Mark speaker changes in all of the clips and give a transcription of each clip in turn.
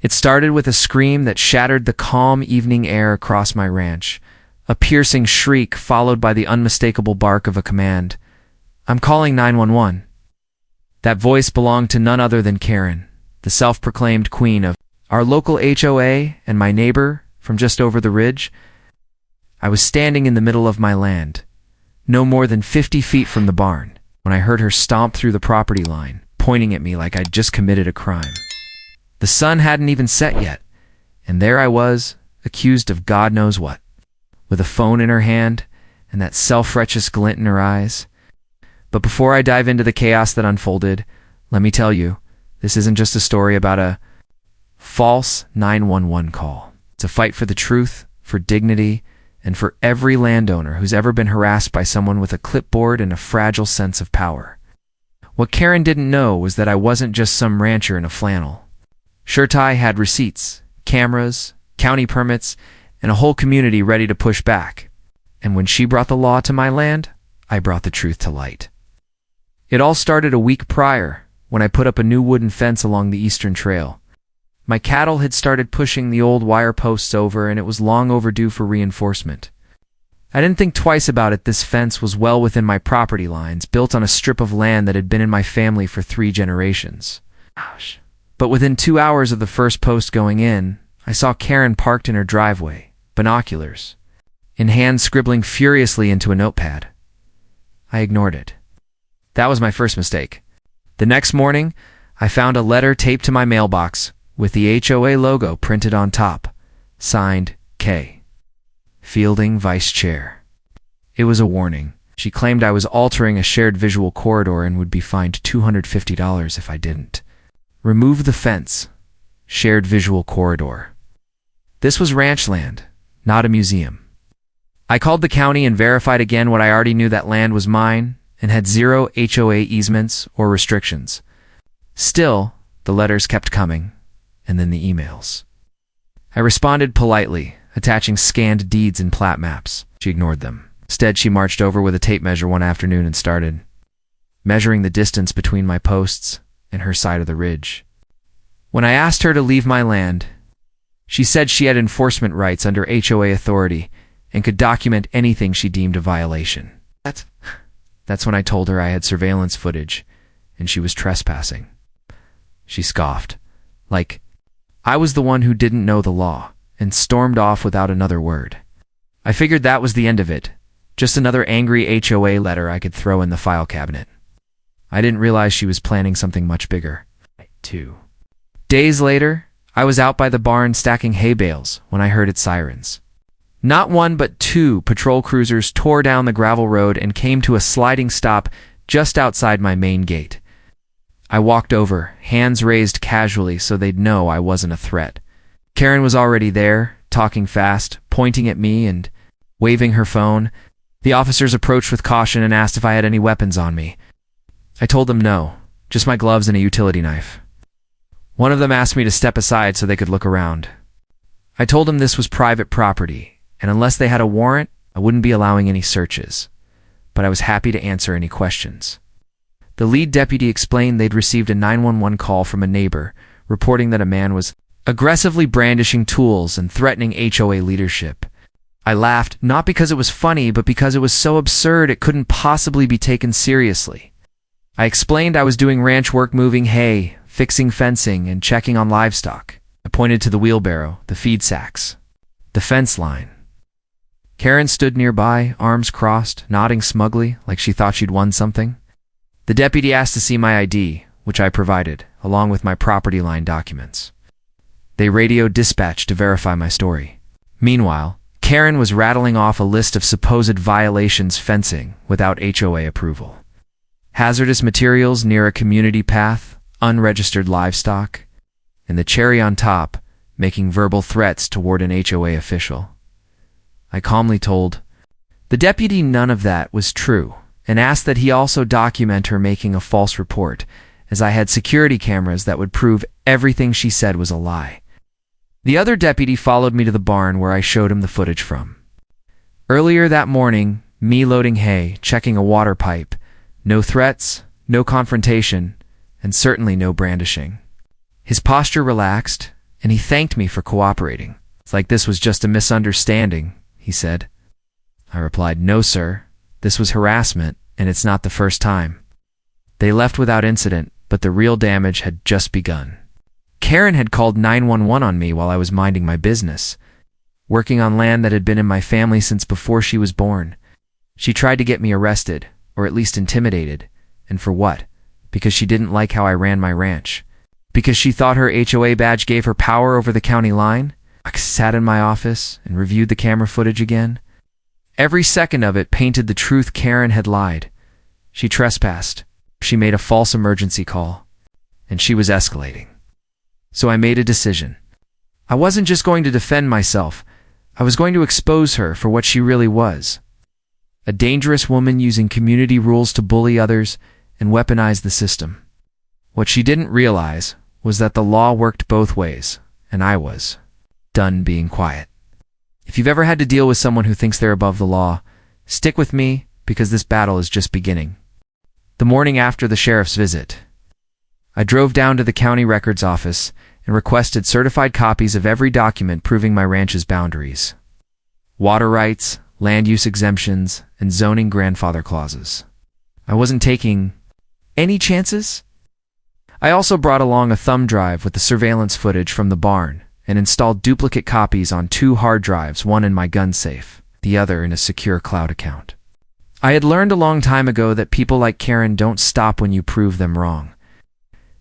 Speaker 1: It started with a scream that shattered the calm evening air across my ranch, a piercing shriek followed by the unmistakable bark of a command. "I'm calling 911." That voice belonged to none other than Karen, the self-proclaimed queen of our local HOA and my neighbor from just over the ridge. I was standing in the middle of my land, no more than 50 feet from the barn, when I heard her stomp through the property line, pointing at me like I'd just committed a crime. The sun hadn't even set yet, and there I was, accused of God knows what, with a phone in her hand and that self-righteous glint in her eyes. But before I dive into the chaos that unfolded, let me tell you, this isn't just a story about a false 911 call. It's a fight for the truth, for dignity, and for every landowner who's ever been harassed by someone with a clipboard and a fragile sense of power. What Karen didn't know was that I wasn't just some rancher in a flannel. Sure, I had receipts, cameras, county permits, and a whole community ready to push back. And when she brought the law to my land, I brought the truth to light. It all started a week prior, when I put up a new wooden fence along the eastern trail. My cattle had started pushing the old wire posts over, and it was long overdue for reinforcement. I didn't think twice about it. This fence was well within my property lines, built on a strip of land that had been in my family for 3 generations. But within 2 hours of the first post going in, I saw Karen parked in her driveway, binoculars, in hand scribbling furiously into a notepad. I ignored it. That was my first mistake. The next morning, I found a letter taped to my mailbox with the HOA logo printed on top, signed K. Fielding, Vice Chair. It was a warning. She claimed I was altering a shared visual corridor and would be fined $250 if I didn't. Remove the fence. Shared visual corridor. This was ranch land, not a museum. I called the county and verified again what I already knew, that land was mine and had 0 HOA easements or restrictions. Still, the letters kept coming, and then the emails. I responded politely, attaching scanned deeds and plat maps. She ignored them. Instead, she marched over with a tape measure one afternoon and started measuring the distance between my posts and her side of the ridge. When I asked her to leave my land, she said she had enforcement rights under HOA authority and could document anything she deemed a violation. That's when I told her I had surveillance footage and she was trespassing. She scoffed, like I was the one who didn't know the law, and stormed off without another word. I figured that was the end of it, just another angry HOA letter I could throw in the file cabinet. I didn't realize she was planning something much bigger. 2 days later, I was out by the barn stacking hay bales when I heard its sirens. Not 1 but 2 patrol cruisers tore down the gravel road and came to a sliding stop just outside my main gate. I walked over, hands raised casually so they'd know I wasn't a threat. Karen was already there, talking fast, pointing at me and waving her phone. The officers approached with caution and asked if I had any weapons on me. I told them no, just my gloves and a utility knife. One of them asked me to step aside so they could look around. I told them this was private property, and unless they had a warrant, I wouldn't be allowing any searches. But I was happy to answer any questions. The lead deputy explained they'd received a 911 call from a neighbor, reporting that a man was aggressively brandishing tools and threatening HOA leadership. I laughed, not because it was funny, but because it was so absurd it couldn't possibly be taken seriously. I explained I was doing ranch work, moving hay, fixing fencing, and checking on livestock. I pointed to the wheelbarrow, the feed sacks, the fence line. Karen stood nearby, arms crossed, nodding smugly, like she thought she'd won something. The deputy asked to see my ID, which I provided, along with my property line documents. They radioed dispatch to verify my story. Meanwhile, Karen was rattling off a list of supposed violations, fencing without HOA approval, hazardous materials near a community path, unregistered livestock, and the cherry on top, making verbal threats toward an HOA official. I calmly told the deputy none of that was true, and asked that he also document her making a false report, as I had security cameras that would prove everything she said was a lie. The other deputy followed me to the barn where I showed him the footage from. Earlier that morning, me loading hay, checking a water pipe, no threats, no confrontation, and certainly no brandishing. His posture relaxed, and he thanked me for cooperating. "It's like this was just a misunderstanding," he said. I replied, "No, sir. This was harassment, and it's not the first time." They left without incident, but the real damage had just begun. Karen had called 911 on me while I was minding my business, working on land that had been in my family since before she was born. She tried to get me arrested, or at least intimidated. And for what? Because she didn't like how I ran my ranch. Because she thought her HOA badge gave her power over the county line. I sat in my office and reviewed the camera footage again. Every second of it painted the truth. Karen had lied. She trespassed. She made a false emergency call. And she was escalating. So I made a decision. I wasn't just going to defend myself. I was going to expose her for what she really was. A dangerous woman using community rules to bully others and weaponize the system. What she didn't realize was that the law worked both ways, and I was done being quiet. If you've ever had to deal with someone who thinks they're above the law, stick with me because this battle is just beginning. The morning after the sheriff's visit, I drove down to the county records office and requested certified copies of every document proving my ranch's boundaries. Water rights, land use exemptions, and zoning grandfather clauses. I wasn't taking any chances. I also brought along a thumb drive with the surveillance footage from the barn and installed duplicate copies on 2 hard drives, one in my gun safe, the other in a secure cloud account. I had learned a long time ago that people like Karen don't stop when you prove them wrong.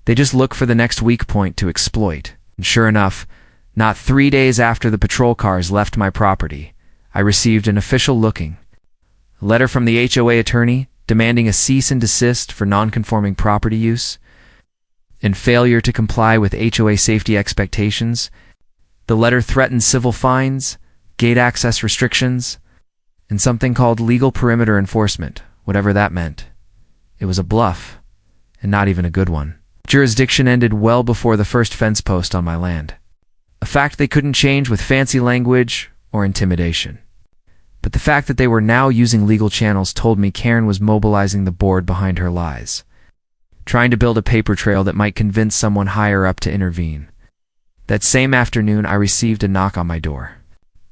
Speaker 1: They just look for the next weak point to exploit. And sure enough, not 3 days after the patrol cars left my property, I received an official looking letter from the HOA attorney demanding a cease and desist for non-conforming property use and failure to comply with HOA safety expectations. The letter threatened civil fines, gate access restrictions, and something called legal perimeter enforcement, whatever that meant. It was a bluff, and not even a good one. Jurisdiction ended well before the first fence post on my land, a fact they couldn't change with fancy language or intimidation. But the fact that they were now using legal channels told me Karen was mobilizing the board behind her lies, trying to build a paper trail that might convince someone higher up to intervene. That same afternoon, I received a knock on my door.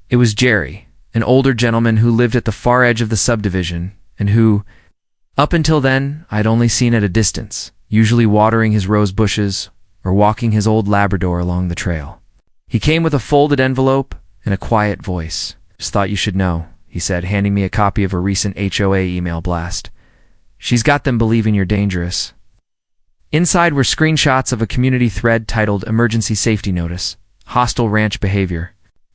Speaker 1: It was Jerry, an older gentleman who lived at the far edge of the subdivision and who, up until then, I'd only seen at a distance, usually watering his rose bushes or walking his old Labrador along the trail. He came with a folded envelope and a quiet voice. "Just thought you should know," he said, handing me a copy of a recent HOA email blast. "She's got them believing you're dangerous." Inside were screenshots of a community thread titled "Emergency Safety Notice, Hostile Ranch Behavior."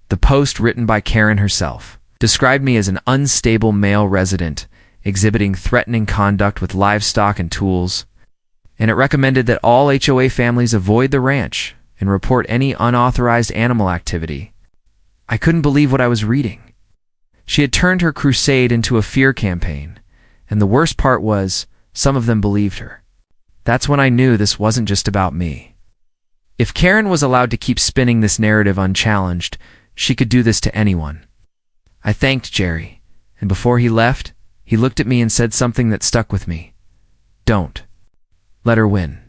Speaker 1: The post, written by Karen herself, described me as an unstable male resident exhibiting threatening conduct with livestock and tools, and it recommended that all HOA families avoid the ranch and report any unauthorized animal activity. I couldn't believe what I was reading. She had turned her crusade into a fear campaign, and the worst part was, some of them believed her. That's when I knew this wasn't just about me. If Karen was allowed to keep spinning this narrative unchallenged, she could do this to anyone. I thanked Jerry, and before he left, he looked at me and said something that stuck with me. "Don't let her win.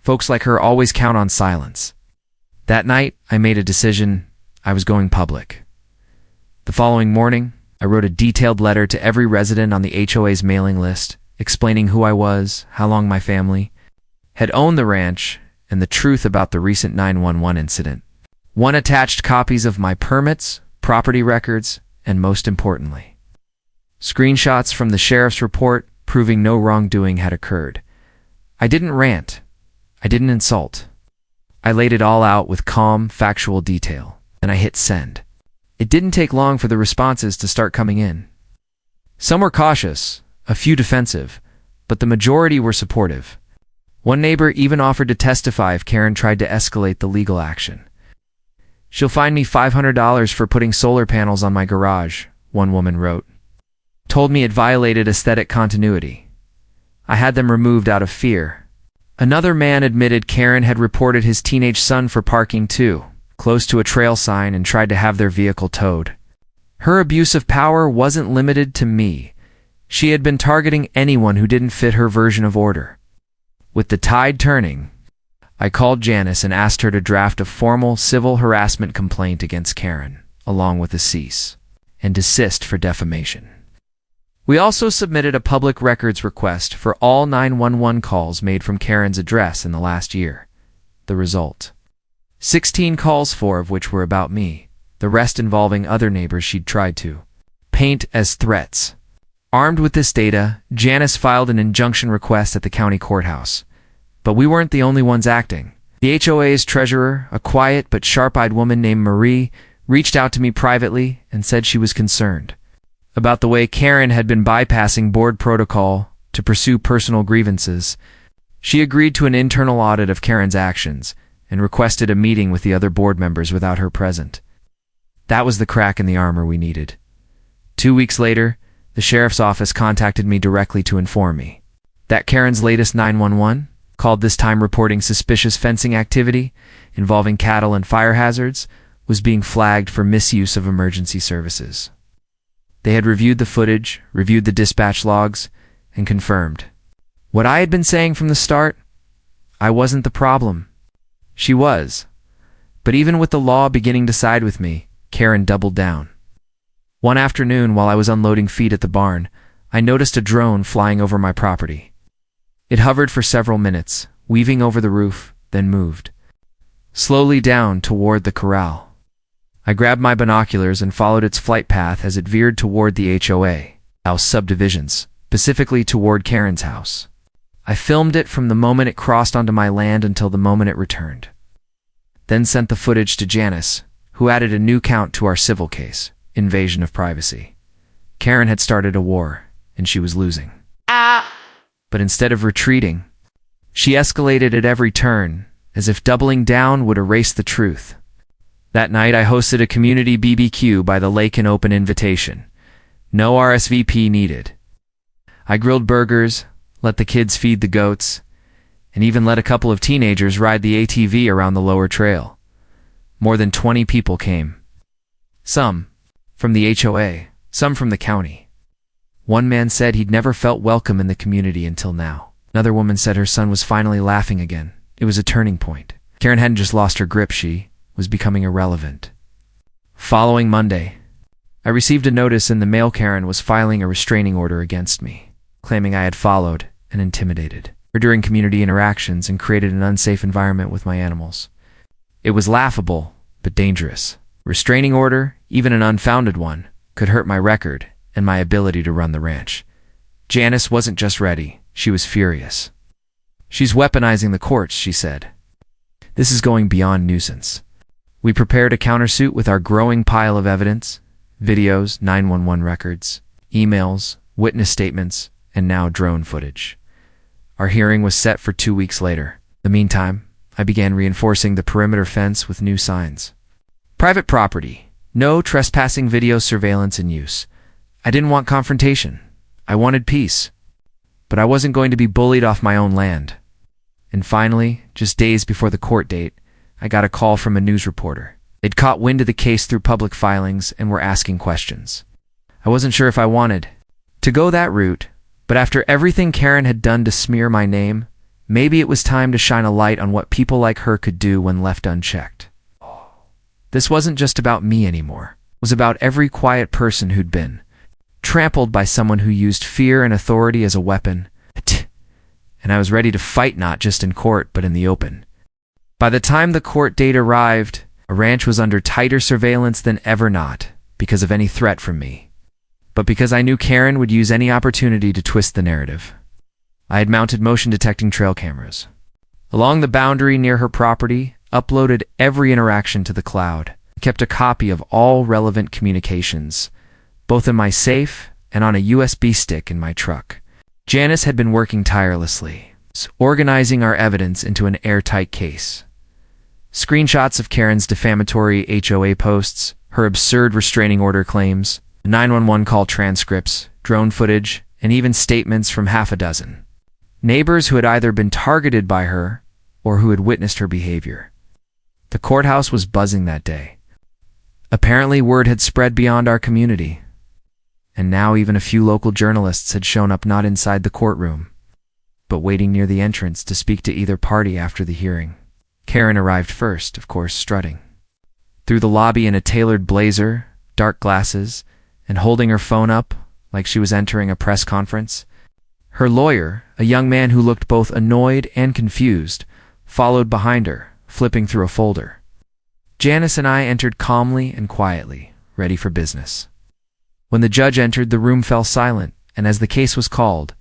Speaker 1: Folks like her always count on silence." That night, I made a decision. I was going public. The following morning, I wrote a detailed letter to every resident on the HOA's mailing list, explaining who I was, how long my family had owned the ranch, and the truth about the recent 911 incident. One attached copies of my permits, property records, and most importantly, screenshots from the sheriff's report proving no wrongdoing had occurred. I didn't rant. I didn't insult. I laid it all out with calm, factual detail, and I hit send. It didn't take long for the responses to start coming in. Some were cautious, a few defensive, but the majority were supportive. One neighbor even offered to testify if Karen tried to escalate the legal action. "She'll fine me $500 for putting solar panels on my garage," one woman wrote. Told me it violated aesthetic continuity. I had them removed out of fear. Another man admitted Karen had reported his teenage son for parking too, close to a trail sign, and tried to have their vehicle towed. Her abuse of power wasn't limited to me. She had been targeting anyone who didn't fit her version of order. With the tide turning, I called Janice and asked her to draft a formal civil harassment complaint against Karen, along with a cease and desist for defamation. We also submitted a public records request for all 911 calls made from Karen's address in the last year. The result: 16 calls, 4 of which were about me, the rest involving other neighbors she'd tried to paint as threats. Armed with this data, Janice filed an injunction request at the county courthouse. But we weren't the only ones acting. The HOA's treasurer, a quiet but sharp-eyed woman named Marie, reached out to me privately and said she was concerned about the way Karen had been bypassing board protocol to pursue personal grievances. She agreed to an internal audit of Karen's actions and requested a meeting with the other board members without her present. That was the crack in the armor we needed. 2 weeks later, the sheriff's office contacted me directly to inform me that Karen's latest 911, called this time reporting suspicious fencing activity involving cattle and fire hazards, was being flagged for misuse of emergency services. They had reviewed the footage, reviewed the dispatch logs, and confirmed what I had been saying from the start. I wasn't the problem. She was. But even with the law beginning to side with me, Karen doubled down. One afternoon, while I was unloading feed at the barn, I noticed a drone flying over my property. It hovered for several minutes, weaving over the roof, then moved slowly down toward the corral. I grabbed my binoculars and followed its flight path as it veered toward the HOA house subdivisions, specifically toward Karen's house. I filmed it from the moment it crossed onto my land until the moment it returned. Then sent the footage to Janice, who added a new count to our civil case: invasion of privacy. Karen had started a war, and she was losing. But instead of retreating, she escalated at every turn, as if doubling down would erase the truth. That night, I hosted a community BBQ by the lake, an open invitation. No RSVP needed. I grilled burgers, let the kids feed the goats, and even let a couple of teenagers ride the ATV around the lower trail. More than 20 people came. Some from the HOA, some from the county. One man said he'd never felt welcome in the community until now. Another woman said her son was finally laughing again. It was a turning point. Karen hadn't just lost her grip, she was becoming irrelevant. Following Monday, I received a notice in the mail. Karen was filing a restraining order against me, claiming I had followed and intimidated her during community interactions and created an unsafe environment with my animals. It was laughable, but dangerous. Restraining order, even an unfounded one, could hurt my record and my ability to run the ranch. Janice wasn't just ready, she was furious. "She's weaponizing the courts," she said. "This is going beyond nuisance." We prepared a countersuit with our growing pile of evidence: videos, 911 records, emails, witness statements, and now drone footage. Our hearing was set for 2 weeks later. In the meantime, I began reinforcing the perimeter fence with new signs. Private property, no trespassing, video surveillance in use. I didn't want confrontation. I wanted peace. But I wasn't going to be bullied off my own land. And finally, just days before the court date, I got a call from a news reporter. They'd caught wind of the case through public filings and were asking questions. I wasn't sure if I wanted to go that route, but after everything Karen had done to smear my name, maybe it was time to shine a light on what people like her could do when left unchecked. This wasn't just about me anymore. It was about every quiet person who'd been trampled by someone who used fear and authority as a weapon. And I was ready to fight, not just in court, but in the open. By the time the court date arrived, a ranch was under tighter surveillance than ever, not because of any threat from me, but because I knew Karen would use any opportunity to twist the narrative. I had mounted motion detecting trail cameras along the boundary near her property, uploaded every interaction to the cloud, kept a copy of all relevant communications, both in my safe and on a USB stick in my truck. Janice had been working tirelessly, organizing our evidence into an airtight case. Screenshots of Karen's defamatory HOA posts, her absurd restraining order claims, 911 call transcripts, drone footage, and even statements from half a dozen neighbors who had either been targeted by her or who had witnessed her behavior. The courthouse was buzzing that day. Apparently, word had spread beyond our community, and now even a few local journalists had shown up, not inside the courtroom, but waiting near the entrance to speak to either party after the hearing. Karen arrived first, of course, strutting through the lobby in a tailored blazer, dark glasses, and holding her phone up like she was entering a press conference. Her lawyer, a young man who looked both annoyed and confused, followed behind her, flipping through a folder. Janice and I entered calmly and quietly, ready for business. When the judge entered, the room fell silent, and as the case was called,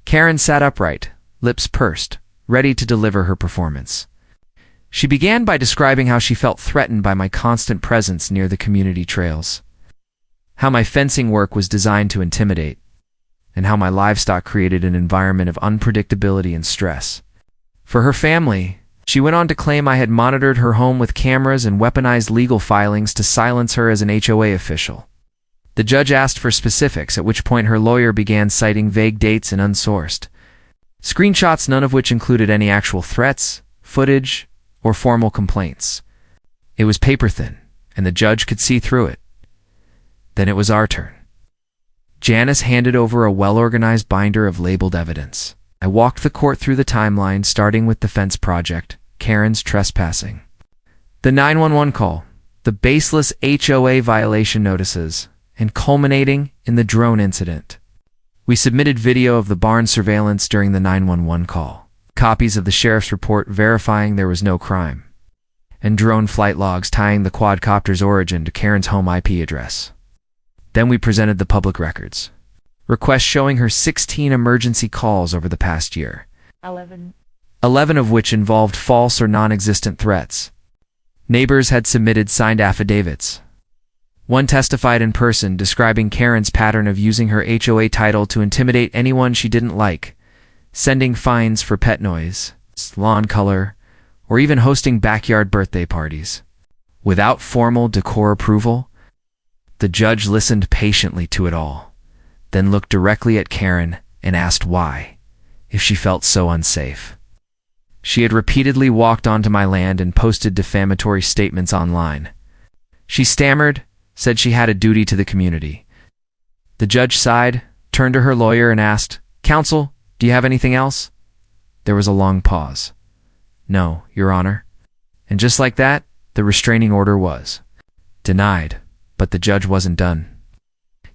Speaker 1: Karen sat upright, lips pursed, ready to deliver her performance. She began by describing how she felt threatened by my constant presence near the community trails, how my fencing work was designed to intimidate, and how my livestock created an environment of unpredictability and stress. For her family, she went on to claim I had monitored her home with cameras and weaponized legal filings to silence her as an HOA official. The judge asked for specifics, at which point her lawyer began citing vague dates and unsourced screenshots, none of which included any actual threats, footage, or formal complaints. It was paper thin, and the judge could see through it. Then it was our turn. Janice handed over a well-organized binder of labeled evidence. I walked the court through the timeline, starting with the fence project, Karen's trespassing, the 911 call, the baseless HOA violation notices, and culminating in the drone incident. We submitted video of the barn surveillance during the 911 call, copies of the sheriff's report verifying there was no crime, and drone flight logs tying the quadcopter's origin to Karen's home IP address. Then we presented the public records, requests showing her 16 emergency calls over the past year, 11 of which involved false or non-existent threats. Neighbors had submitted signed affidavits. One testified in person, describing Karen's pattern of using her HOA title to intimidate anyone she didn't like, sending fines for pet noise, lawn color, or even hosting backyard birthday parties. Without formal decor approval, the judge listened patiently to it all, then looked directly at Karen and asked why, if she felt so unsafe. She had repeatedly walked onto my land and posted defamatory statements online. She stammered, said she had a duty to the community. The judge sighed, turned to her lawyer and asked, "Counsel, do you have anything else?" There was a long pause. "No, Your Honor." And just like that, the restraining order was denied, but the judge wasn't done.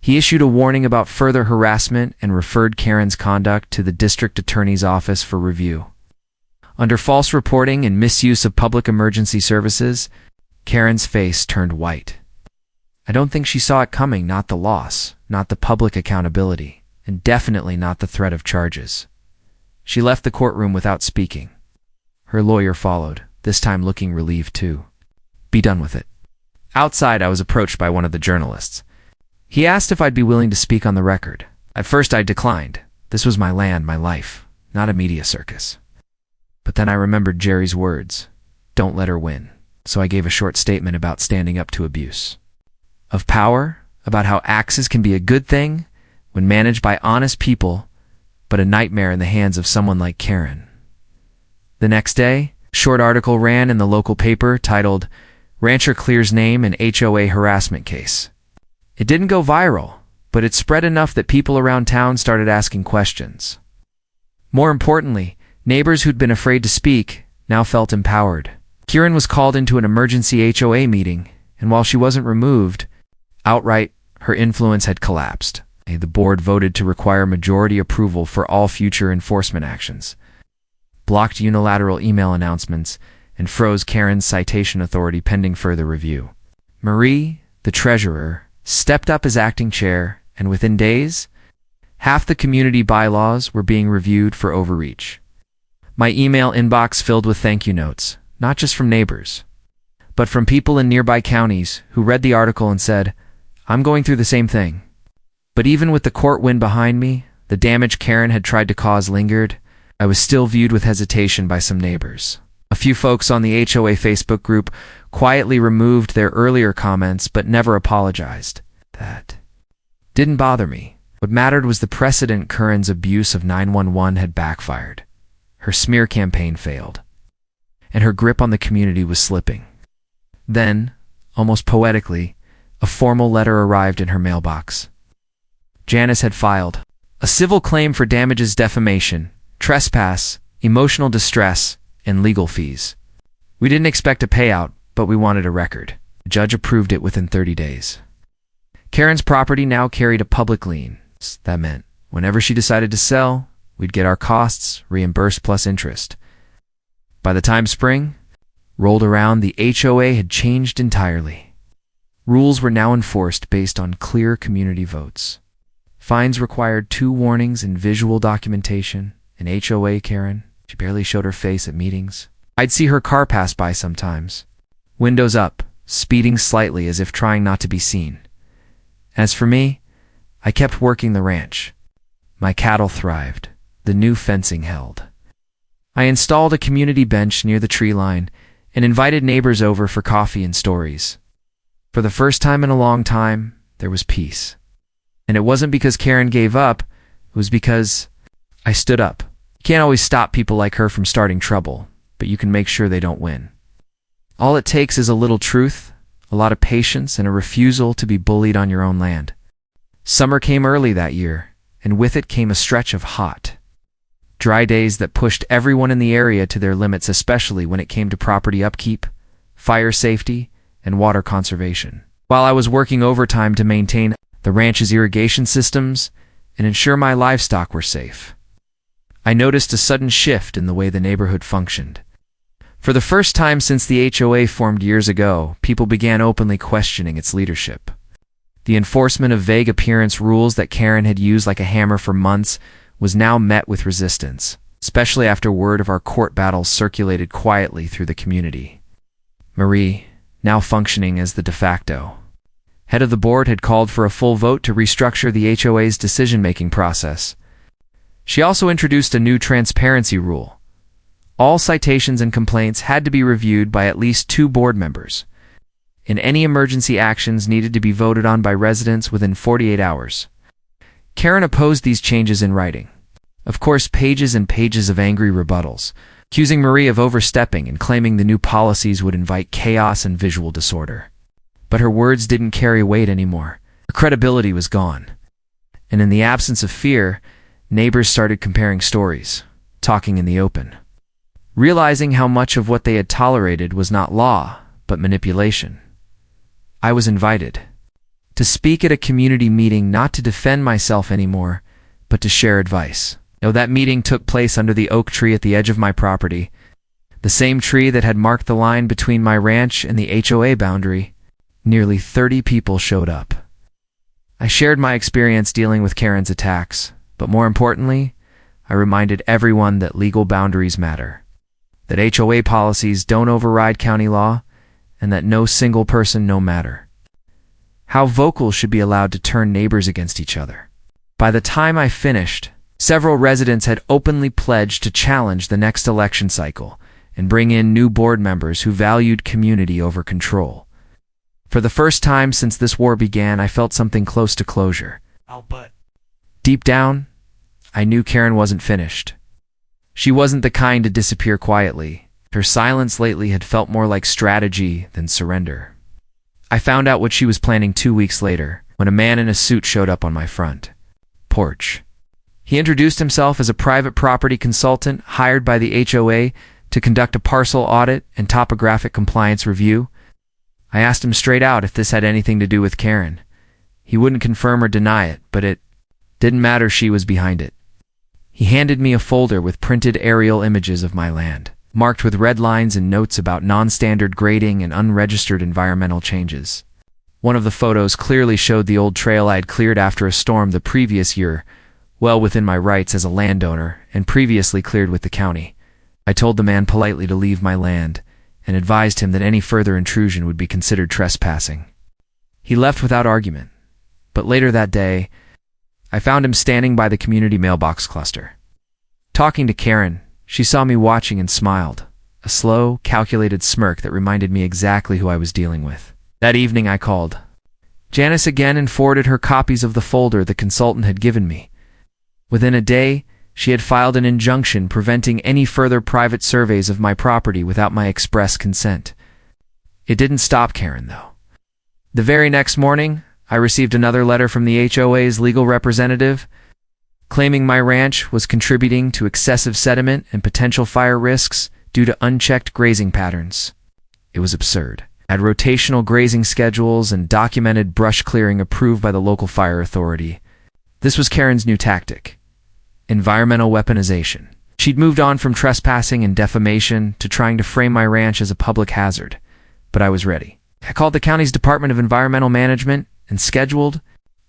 Speaker 1: He issued a warning about further harassment and referred Karen's conduct to the district attorney's office for review. Under false reporting and misuse of public emergency services, Karen's face turned white. I don't think she saw it coming, not the loss, not the public accountability, and definitely not the threat of charges. She left the courtroom without speaking. Her lawyer followed, this time looking relieved too. Be done with it. Outside, I was approached by one of the journalists. He asked if I'd be willing to speak on the record. At first I declined. This was my land, my life, not a media circus. But then I remembered Jerry's words, "Don't let her win." So I gave a short statement about standing up to abuse of power, about how axes can be a good thing when managed by honest people, but a nightmare in the hands of someone like Karen. The next day, a short article ran in the local paper titled, "Rancher Clears Name in HOA Harassment Case." It didn't go viral, but it spread enough that people around town started asking questions. More importantly, neighbors who'd been afraid to speak now felt empowered. Karen was called into an emergency HOA meeting, and while she wasn't removed, outright, her influence had collapsed. The board voted to require majority approval for all future enforcement actions, blocked unilateral email announcements, and froze Karen's citation authority pending further review. Marie, the treasurer, stepped up as acting chair, and within days, half the community bylaws were being reviewed for overreach. My email inbox filled with thank you notes, not just from neighbors, but from people in nearby counties who read the article and said, "I'm going through the same thing." But even with the court win behind me, the damage Karen had tried to cause lingered. I was still viewed with hesitation by some neighbors. A few folks on the HOA Facebook group quietly removed their earlier comments but never apologized. That didn't bother me. What mattered was the precedent. Karen's abuse of 911 had backfired. Her smear campaign failed, and her grip on the community was slipping. Then, almost poetically, a formal letter arrived in her mailbox. Janice had filed a civil claim for damages, defamation, trespass, emotional distress, and legal fees. We didn't expect a payout, but we wanted a record. The judge approved it within 30 days. Karen's property now carried a public lien. That meant whenever she decided to sell, we'd get our costs reimbursed plus interest. By the time spring rolled around, the HOA had changed entirely. Rules were now enforced based on clear community votes. Fines required 2 warnings and visual documentation. An HOA Karen, she barely showed her face at meetings. I'd see her car pass by sometimes, windows up, speeding slightly as if trying not to be seen. As for me, I kept working the ranch. My cattle thrived. The new fencing held. I installed a community bench near the tree line and invited neighbors over for coffee and stories. For the first time in a long time, there was peace. And it wasn't because Karen gave up, it was because I stood up. You can't always stop people like her from starting trouble, but you can make sure they don't win. All it takes is a little truth, a lot of patience, and a refusal to be bullied on your own land. Summer came early that year, and with it came a stretch of hot, dry days that pushed everyone in the area to their limits, especially when it came to property upkeep, fire safety, and water conservation. While I was working overtime to maintain the ranch's irrigation systems and ensure my livestock were safe, I noticed a sudden shift in the way the neighborhood functioned. For the first time since the HOA formed years ago, people began openly questioning its leadership. The enforcement of vague appearance rules that Karen had used like a hammer for months was now met with resistance, especially after word of our court battles circulated quietly through the community. Marie, now functioning as the de facto head of the board, had called for a full vote to restructure the HOA's decision-making process. She also introduced a new transparency rule. All citations and complaints had to be reviewed by at least 2 board members, and any emergency actions needed to be voted on by residents within 48 hours. Karen opposed these changes in writing. Of course, pages and pages of angry rebuttals, accusing Marie of overstepping and claiming the new policies would invite chaos and visual disorder. But her words didn't carry weight anymore. Her credibility was gone. And in the absence of fear, neighbors started comparing stories, talking in the open, realizing how much of what they had tolerated was not law, but manipulation. I was invited to speak at a community meeting, not to defend myself anymore, but to share advice. That meeting took place under the oak tree at the edge of my property, the same tree that had marked the line between my ranch and the HOA boundary. Nearly 30 people showed up. I shared my experience dealing with Karen's attacks, but more importantly, I reminded everyone that legal boundaries matter, that HOA policies don't override county law, and that no single person, no matter how vocal, should be allowed to turn neighbors against each other. By the time I finished, several residents had openly pledged to challenge the next election cycle and bring in new board members who valued community over control. For the first time since this war began, I felt something close to closure. Deep down, I knew Karen wasn't finished. She wasn't the kind to disappear quietly. Her silence lately had felt more like strategy than surrender. I found out what she was planning 2 weeks later, when a man in a suit showed up on my front porch. He introduced himself as a private property consultant hired by the HOA to conduct a parcel audit and topographic compliance review. I asked him straight out if this had anything to do with Karen. He wouldn't confirm or deny it, but it didn't matter, she was behind it. He handed me a folder with printed aerial images of my land, marked with red lines and notes about non-standard grading and unregistered environmental changes. One of the photos clearly showed the old trail I had cleared after a storm the previous year, well within my rights as a landowner, and previously cleared with the county. I told the man politely to leave my land, and advised him that any further intrusion would be considered trespassing. He left without argument, but later that day, I found him standing by the community mailbox cluster. Talking to Karen, she saw me watching and smiled, a slow, calculated smirk that reminded me exactly who I was dealing with. That evening I called Janice again and forwarded her copies of the folder the consultant had given me. Within a day, she had filed an injunction preventing any further private surveys of my property without my express consent. It didn't stop Karen, though. The very next morning, I received another letter from the HOA's legal representative, claiming my ranch was contributing to excessive sediment and potential fire risks due to unchecked grazing patterns. It was absurd. Had rotational grazing schedules and documented brush clearing approved by the local fire authority. This was Karen's new tactic: environmental weaponization. She'd moved on from trespassing and defamation to trying to frame my ranch as a public hazard, but I was ready. I called the county's Department of Environmental Management and scheduled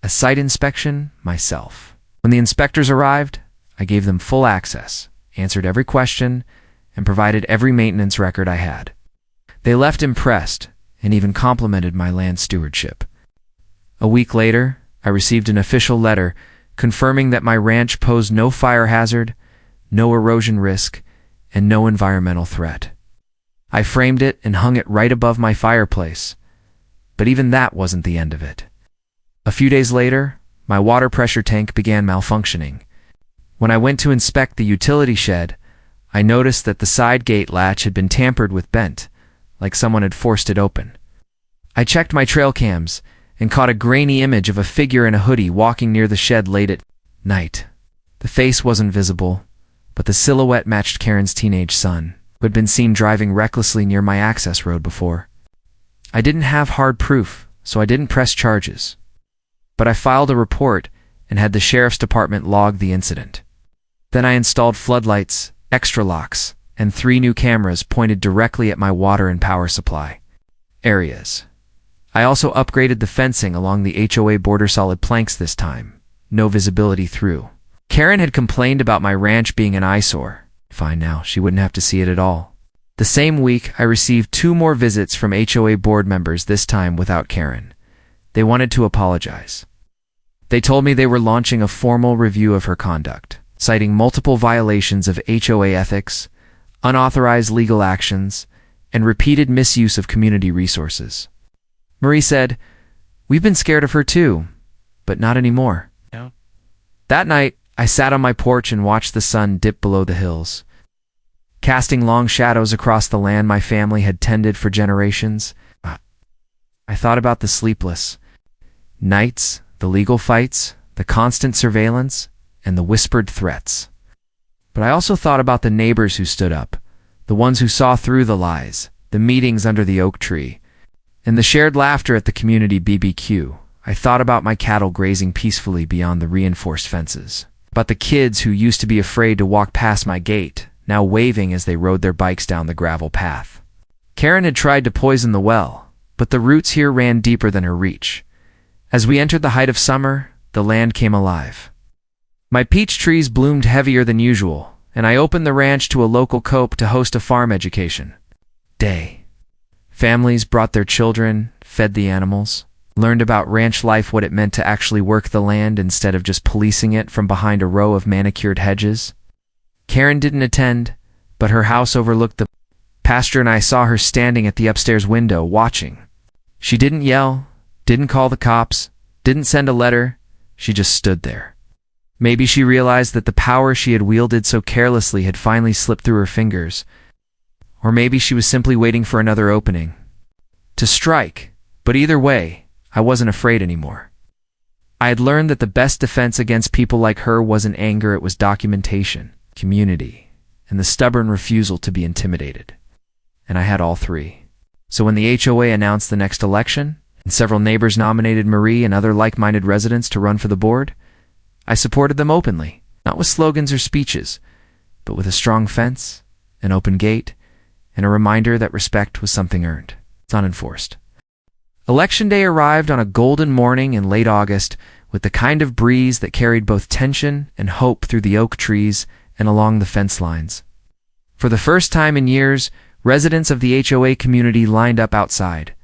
Speaker 1: a site inspection myself. When the inspectors arrived, I gave them full access, answered every question, and provided every maintenance record I had. They left impressed and even complimented my land stewardship. A week later, I received an official letter confirming that my ranch posed no fire hazard, no erosion risk, and no environmental threat. I framed it and hung it right above my fireplace, but even that wasn't the end of it. A few days later, my water pressure tank began malfunctioning. When I went to inspect the utility shed, I noticed that the side gate latch had been tampered with bent, like someone had forced it open. I checked my trail cams and caught a grainy image of a figure in a hoodie walking near the shed late at night. The face wasn't visible, but the silhouette matched Karen's teenage son, who had been seen driving recklessly near my access road before. I didn't have hard proof, so I didn't press charges. But I filed a report and had the sheriff's department log the incident. Then I installed floodlights, extra locks, and 3 new cameras pointed directly at my water and power supply areas. I also upgraded the fencing along the HOA border solid planks this time. No visibility through. Karen had complained about my ranch being an eyesore. Fine now, she wouldn't have to see it at all. The same week, I received 2 more visits from HOA board members, this time without Karen. They wanted to apologize. They told me they were launching a formal review of her conduct, citing multiple violations of HOA ethics, unauthorized legal actions, and repeated misuse of community resources. Marie said, "We've been scared of her too, but not anymore."
Speaker 2: No.
Speaker 1: That night, I sat on my porch and watched the sun dip below the hills, casting long shadows across the land my family had tended for generations. I thought about the sleepless nights, the legal fights, the constant surveillance, and the whispered threats. But I also thought about the neighbors who stood up, the ones who saw through the lies, the meetings under the oak tree, and the shared laughter at the community BBQ. I thought about my cattle grazing peacefully beyond the reinforced fences, about the kids who used to be afraid to walk past my gate, now waving as they rode their bikes down the gravel path. Karen had tried to poison the well, but the roots here ran deeper than her reach. As we entered the height of summer, the land came alive. My peach trees bloomed heavier than usual, and I opened the ranch to a local coop to host a farm education day. Families brought their children, fed the animals, learned about ranch life, what it meant to actually work the land instead of just policing it from behind a row of manicured hedges. Karen didn't attend, but her house overlooked the pasture and I saw her standing at the upstairs window watching. She didn't yell, didn't call the cops, didn't send a letter, she just stood there. Maybe she realized that the power she had wielded so carelessly had finally slipped through her fingers. Or maybe she was simply waiting for another opening to strike. But either way, I wasn't afraid anymore. I had learned that the best defense against people like her wasn't anger, it was documentation, community, and the stubborn refusal to be intimidated. And I had all 3. So when the HOA announced the next election, and several neighbors nominated Marie and other like-minded residents to run for the board, I supported them openly, not with slogans or speeches, but with a strong fence, an open gate, and a reminder that respect was something earned. It's not enforced. Election day arrived on a golden morning in late August, with the kind of breeze that carried both tension and hope through the oak trees and along the fence lines. For the first time in years, residents of the HOA community lined up outside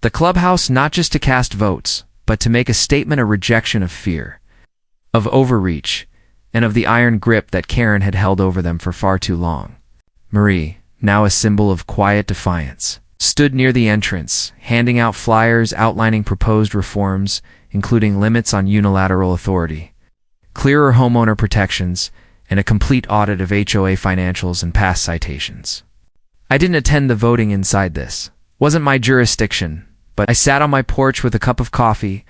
Speaker 1: the clubhouse, not just to cast votes, but to make a statement, a rejection of fear, of overreach, and of the iron grip that Karen had held over them for far too long. Marie, now a symbol of quiet defiance, stood near the entrance, handing out flyers outlining proposed reforms, including limits on unilateral authority, clearer homeowner protections, and a complete audit of HOA financials and past citations. I didn't attend the voting inside this. Wasn't my jurisdiction, but I sat on my porch with a cup of coffee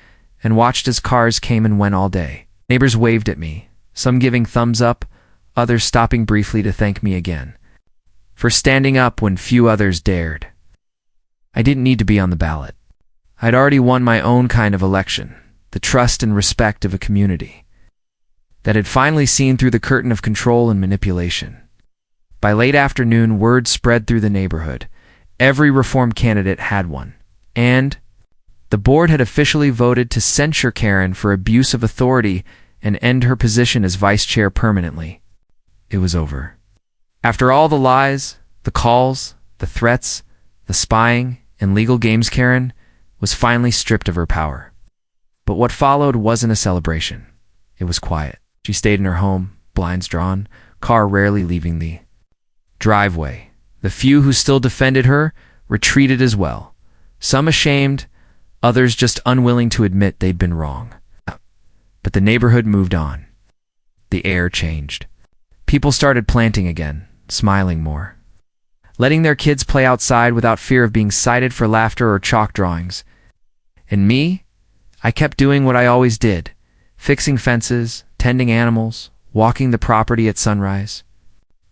Speaker 1: and watched as cars came and went all day. Neighbors waved at me, some giving thumbs up, others stopping briefly to thank me again. for standing up when few others dared. I didn't need to be on the ballot. I'd already won my own kind of election, the trust and respect of a community that had finally seen through the curtain of control and manipulation. By late afternoon, word spread through the neighborhood. Every reform candidate had one, and the board had officially voted to censure Karen for abuse of authority and end her position as vice chair permanently. It was over. After all the lies, the calls, the threats, the spying, and legal games, Karen was finally stripped of her power. But what followed wasn't a celebration. It was quiet. She stayed in her home, blinds drawn, car rarely leaving the driveway. The few who still defended her retreated as well, some ashamed, others just unwilling to admit they'd been wrong. But the neighborhood moved on. The air changed. People started planting again, smiling more, letting their kids play outside without fear of being cited for laughter or chalk drawings. And me? I kept doing what I always did, fixing fences, tending animals, walking the property at sunrise.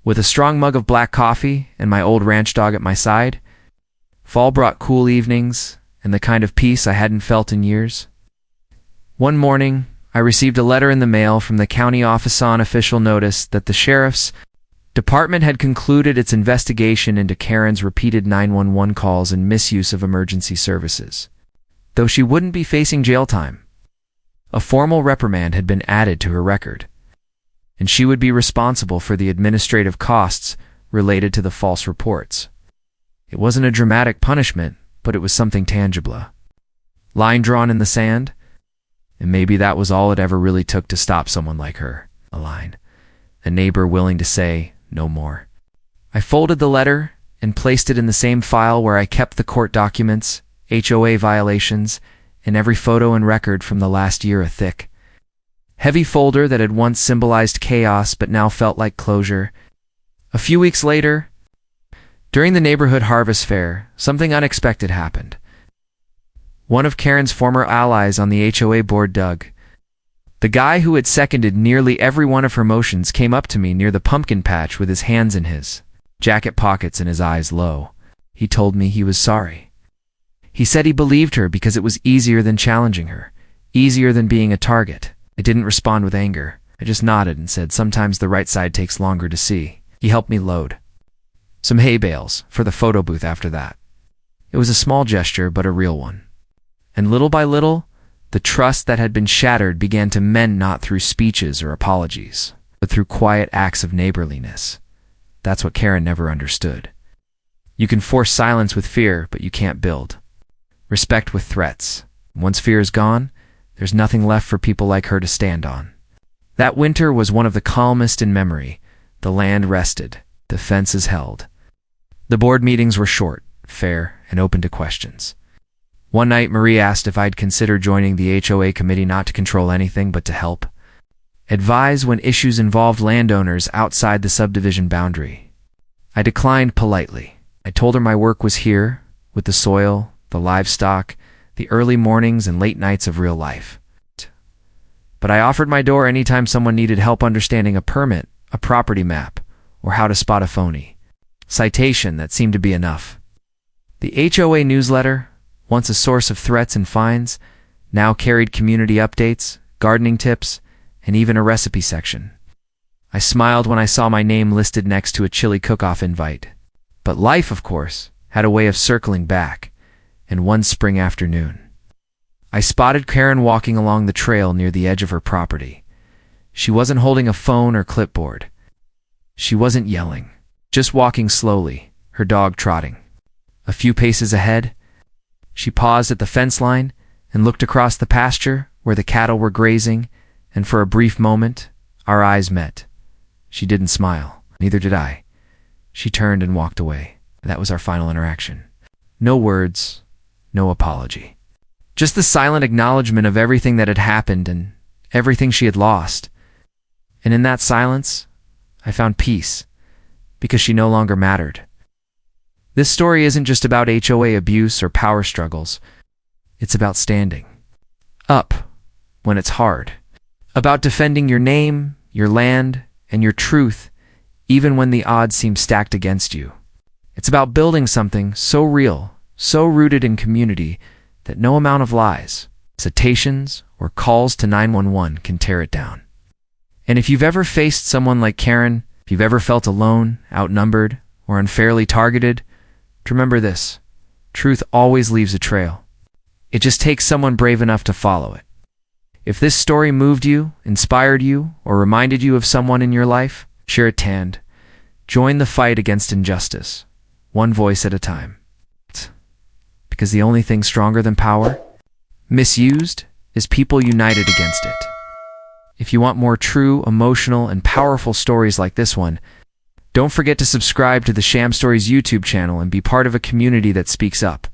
Speaker 1: With a strong mug of black coffee and my old ranch dog at my side, fall brought cool evenings and the kind of peace I hadn't felt in years. One morning, I received a letter in the mail from the county office on official notice that the sheriff's department had concluded its investigation into Karen's repeated 911 calls and misuse of emergency services. Though she wouldn't be facing jail time, a formal reprimand had been added to her record, and she would be responsible for the administrative costs related to the false reports. It wasn't a dramatic punishment, but it was something tangible. Line drawn in the sand, and maybe that was all it ever really took to stop someone like her. A line. A neighbor willing to say no more. I folded the letter and placed it in the same file where I kept the court documents, HOA violations, and every photo and record from the last year, a thick, heavy folder that had once symbolized chaos but now felt like closure. A few weeks later, during the neighborhood harvest fair, something unexpected happened. One of Karen's former allies on the HOA board, Doug, the guy who had seconded nearly every one of her motions, came up to me near the pumpkin patch with his hands in his jacket pockets and his eyes low. He told me he was sorry. He said he believed her because it was easier than challenging her, easier than being a target. I didn't respond with anger. I just nodded and said sometimes the right side takes longer to see. He helped me load some hay bales for the photo booth after that. It was a small gesture, but a real one. And little by little, the trust that had been shattered began to mend, not through speeches or apologies, but through quiet acts of neighborliness. That's what Karen never understood. You can force silence with fear, but you can't build respect with threats. Once fear is gone, there's nothing left for people like her to stand on. That winter was one of the calmest in memory. The land rested, the fences held. The board meetings were short, fair, and open to questions. One night, Marie asked if I'd consider joining the HOA committee, not to control anything, but to help advise when issues involved landowners outside the subdivision boundary. I declined politely. I told her my work was here, with the soil, the livestock, the early mornings and late nights of real life. But I offered my door anytime someone needed help understanding a permit, a property map, or how to spot a phony citation. That seemed to be enough. The HOA newsletter, once a source of threats and fines, now carried community updates, gardening tips, and even a recipe section. I smiled when I saw my name listed next to a chili cook-off invite. But life, of course, had a way of circling back, and one spring afternoon, I spotted Karen walking along the trail near the edge of her property. She wasn't holding a phone or clipboard. She wasn't yelling, just walking slowly, her dog trotting. A few paces ahead, she paused at the fence line and looked across the pasture where the cattle were grazing, and for a brief moment, our eyes met. She didn't smile, neither did I. She turned and walked away. That was our final interaction. No words, no apology. Just the silent acknowledgement of everything that had happened and everything she had lost. And in that silence, I found peace, because she no longer mattered. This story isn't just about HOA abuse or power struggles. It's about standing up when it's hard. About defending your name, your land, and your truth, even when the odds seem stacked against you. It's about building something so real, so rooted in community, that no amount of lies, citations, or calls to 911 can tear it down. And if you've ever faced someone like Karen, if you've ever felt alone, outnumbered, or unfairly targeted, remember this: truth always leaves a trail. It just takes someone brave enough to follow it. If this story moved you, inspired you, or reminded you of someone in your life, share it and join the fight against injustice, one voice at a time. Because the only thing stronger than power, misused, is people united against it. If you want more true, emotional, and powerful stories like this one, don't forget to subscribe to the Sham Stories YouTube channel and be part of a community that speaks up.